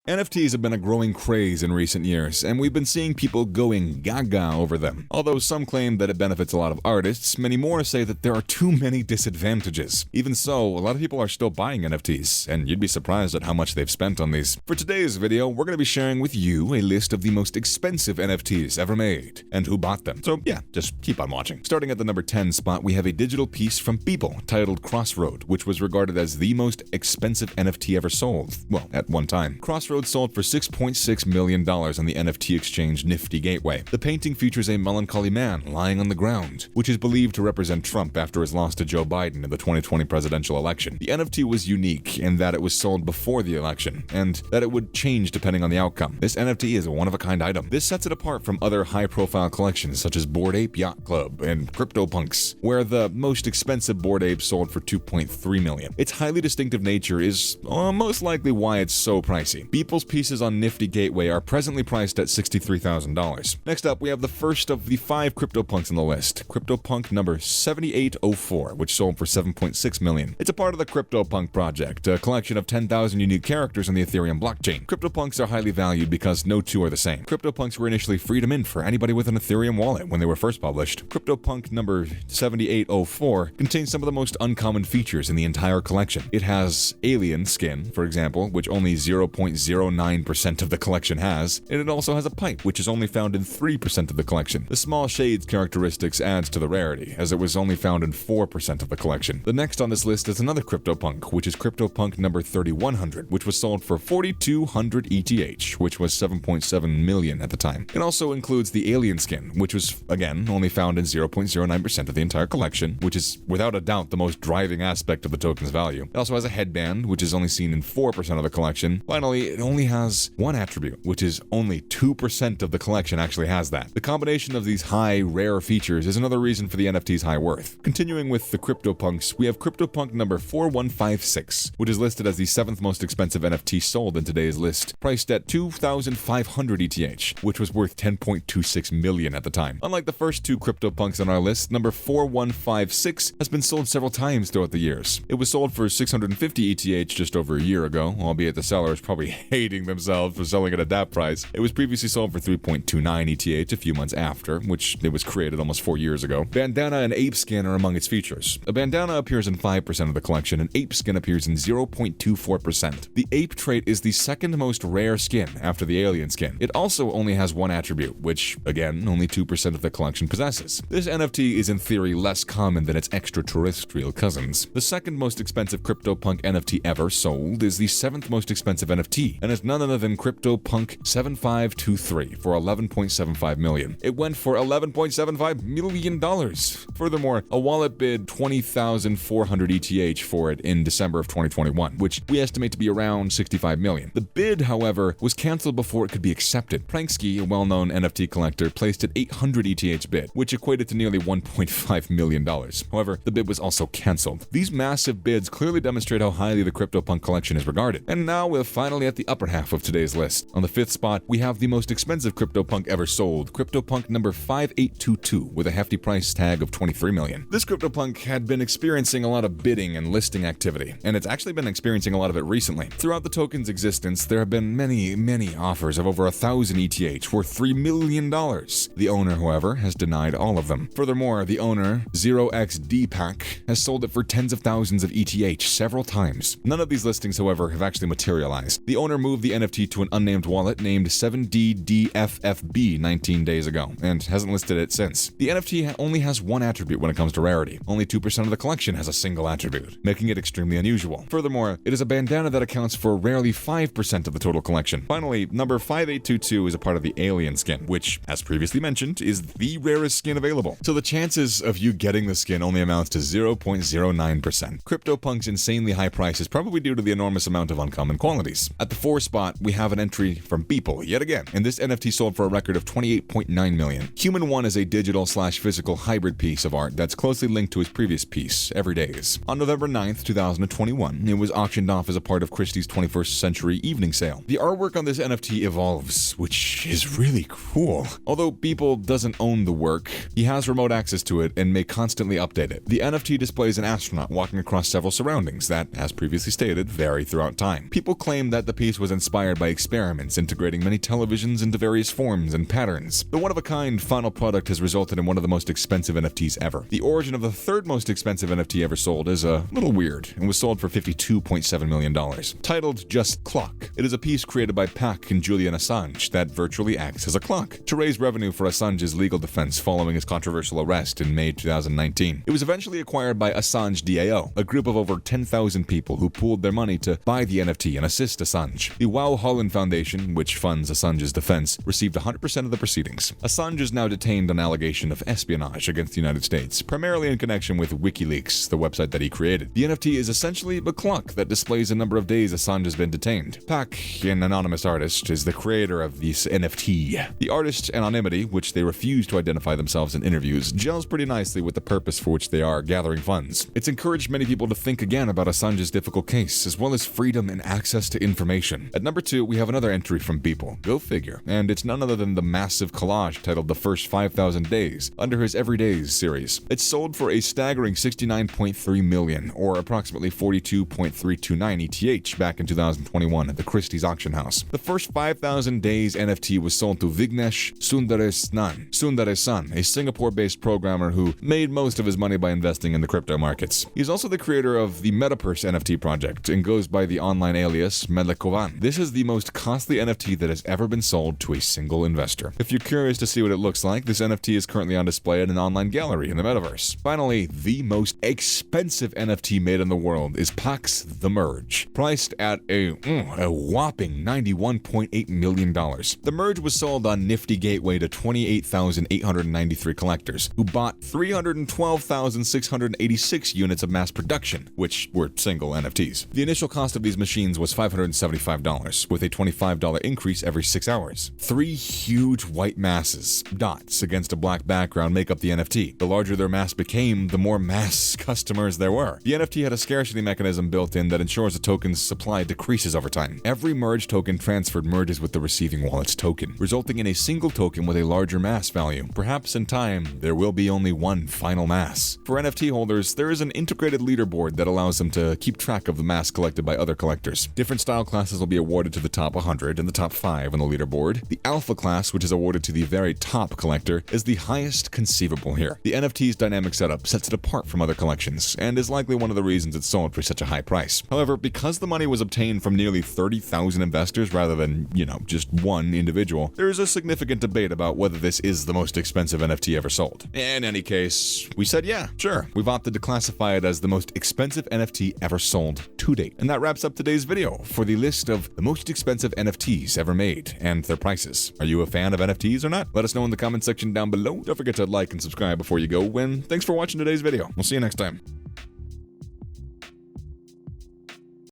NFTs have been a growing craze in recent years, and we've been seeing people going gaga over them. Although some claim that it benefits a lot of artists, many more say that there are too many disadvantages. Even so, a lot of people are still buying NFTs, and you'd be surprised at how much they've spent on these. For today's video, we're going to be sharing with you a list of the most expensive NFTs ever made, and who bought them. So yeah, just keep on watching. Starting at the number 10 spot, we have a digital piece from People titled Crossroad, which was regarded as the most expensive NFT ever sold. Well, at one time. Crossroad sold for $6.6 million on the NFT exchange Nifty Gateway. The painting features a melancholy man lying on the ground, which is believed to represent Trump after his loss to Joe Biden in the 2020 presidential election. The NFT was unique in that it was sold before the election, and that it would change depending on the outcome. This NFT is a one-of-a-kind item. This sets it apart from other high-profile collections such as Bored Ape Yacht Club and CryptoPunks, where the most expensive Bored Ape sold for $2.3 million. Its highly distinctive nature is most likely why it's so pricey. People's pieces on Nifty Gateway are presently priced at $63,000. Next up, we have the first of the 5 CryptoPunks on the list, CryptoPunk number 7804, which sold for $7.6 million. It's a part of the CryptoPunk project, a collection of 10,000 unique characters on the Ethereum blockchain. CryptoPunks are highly valued because no two are the same. CryptoPunks were initially free to mint for anybody with an Ethereum wallet when they were first published. CryptoPunk number 7804 contains some of the most uncommon features in the entire collection. It has alien skin, for example, which only 0.09% of the collection has, and it also has a pipe, which is only found in 3% of the collection. The small shades characteristics adds to the rarity, as it was only found in 4% of the collection. The next on this list is another CryptoPunk, which is CryptoPunk number 3100, which was sold for 4,200 ETH, which was $7.7 million at the time. It also includes the alien skin, which was, again, only found in 0.09% of the entire collection, which is without a doubt the most driving aspect of the token's value. It also has a headband, which is only seen in 4% of the collection. Finally, it only has one attribute, which is only 2% of the collection actually has that. The combination of these high, rare features is another reason for the NFT's high worth. Continuing with the CryptoPunks, we have CryptoPunk number 4156, which is listed as the 7th most expensive NFT sold in today's list, priced at 2,500 ETH, which was worth $10.26 million at the time. Unlike the first 2 CryptoPunks on our list, number 4156 has been sold several times throughout the years. It was sold for 650 ETH just over a year ago, albeit the seller is probably hating themselves for selling it at that price. It was previously sold for 3.29 ETH a few months after, which it was created almost 4 years ago. Bandana and ape skin are among its features. A bandana appears in 5% of the collection, and ape skin appears in 0.24%. The ape trait is the second most rare skin after the alien skin. It also only has one attribute, which, again, only 2% of the collection possesses. This NFT is in theory less common than its extraterrestrial cousins. The second most expensive CryptoPunk NFT ever sold is the 7th most expensive NFT, and is none other than CryptoPunk 7523 for $11.75 million. It went for $11.75 million. Furthermore, a wallet bid 20,400 ETH for it in December of 2021, which we estimate to be around $65 million. The bid, however, was cancelled before it could be accepted. Pranksky, a well-known NFT collector, placed an 800 ETH bid, which equated to nearly $1.5 million. However, the bid was also cancelled. These massive bids clearly demonstrate how highly the CryptoPunk collection is regarded. And now we're finally at the upper half of today's list. On the 5th spot, we have the most expensive CryptoPunk ever sold, CryptoPunk number 5822, with a hefty price tag of $23 million. This CryptoPunk had been experiencing a lot of bidding and listing activity, and it's actually been experiencing a lot of it recently. Throughout the token's existence, there have been many offers of over 1,000 ETH worth $3 million. The owner, however, has denied all of them. Furthermore, the owner, 0xDPAC, has sold it for tens of thousands of ETH several times. None of these listings, however, have actually materialized. The owner moved the NFT to an unnamed wallet named 7DDFFB 19 days ago, and hasn't listed it since. The NFT only has one attribute when it comes to rarity. Only 2% of the collection has a single attribute, making it extremely unusual. Furthermore, it is a bandana that accounts for rarely 5% of the total collection. Finally, number 5822 is a part of the alien skin, which, as previously mentioned, is the rarest skin available. So the chances of you getting the skin only amounts to 0.09%. CryptoPunk's insanely high price is probably due to the enormous amount of uncommon qualities. At the 4th spot, we have an entry from People, yet again, and this NFT sold for a record of $28.9 million. Human 1 is a digital/physical hybrid piece of art that's closely linked to his previous piece, Everydays. On November 9th, 2021, it was auctioned off as a part of Christie's 21st Century evening sale. The artwork on this NFT evolves, which is really cool. Although People doesn't own the work, he has remote access to it and may constantly update it. The NFT displays an astronaut walking across several surroundings that, as previously stated, vary throughout time. People claim that the piece release was inspired by experiments integrating many televisions into various forms and patterns. The one-of-a-kind final product has resulted in one of the most expensive NFTs ever. The origin of the third most expensive NFT ever sold is a little weird and was sold for $52.7 million. Titled Just Clock, it is a piece created by Pac and Julian Assange that virtually acts as a clock to raise revenue for Assange's legal defense following his controversial arrest in May 2019. It was eventually acquired by Assange DAO, a group of over 10,000 people who pooled their money to buy the NFT and assist Assange. The Wow Holland Foundation, which funds Assange's defense, received 100% of the proceedings. Assange is now detained on allegation of espionage against the United States, primarily in connection with WikiLeaks, the website that he created. The NFT is essentially a clock that displays a number of days Assange has been detained. Pac, an anonymous artist, is the creator of this NFT. The artist's anonymity, which they refuse to identify themselves in interviews, gels pretty nicely with the purpose for which they are gathering funds. It's encouraged many people to think again about Assange's difficult case, as well as freedom and access to information. At number 2, we have another entry from Beeple. Go figure. And it's none other than the massive collage titled The First 5,000 Days, under his Everydays series. It sold for a staggering $69.3 million, or approximately 42.329 ETH back in 2021 at the Christie's auction house. The First 5,000 Days NFT was sold to Vignesh Sundaresan, a Singapore-based programmer who made most of his money by investing in the crypto markets. He's also the creator of the Metaverse NFT project and goes by the online alias Medlekovan. This is the most costly NFT that has ever been sold to a single investor. If you're curious to see what it looks like, this NFT is currently on display at an online gallery in the metaverse. Finally, the most expensive NFT made in the world is Pax The Merge, priced at a whopping $91.8 million. The Merge was sold on Nifty Gateway to 28,893 collectors, who bought 312,686 units of mass production, which were single NFTs. The initial cost of these machines was $575, with a $25 increase every 6 hours. 3 huge white masses, dots against a black background, make up the NFT. The larger their mass became, the more mass customers there were. The NFT had a scarcity mechanism built in that ensures the token's supply decreases over time. Every merge token transferred merges with the receiving wallet's token, resulting in a single token with a larger mass value. Perhaps in time, there will be only one final mass. For NFT holders, there is an integrated leaderboard that allows them to keep track of the mass collected by other collectors. Different style classes will be awarded to the top 100 and the top 5 on the leaderboard. The Alpha class, which is awarded to the very top collector, is the highest conceivable here. The NFT's dynamic setup sets it apart from other collections, and is likely one of the reasons it's sold for such a high price. However, because the money was obtained from nearly 30,000 investors rather than, just one individual, there is a significant debate about whether this is the most expensive NFT ever sold. In any case, we said yeah, sure. We've opted to classify it as the most expensive NFT ever sold to date. And that wraps up today's video for the list of the most expensive NFTs ever made and their prices. Are you a fan of NFTs or not? Let us know in the comment section down below. Don't forget to like and subscribe before you go, and thanks for watching today's video. We'll see you next time.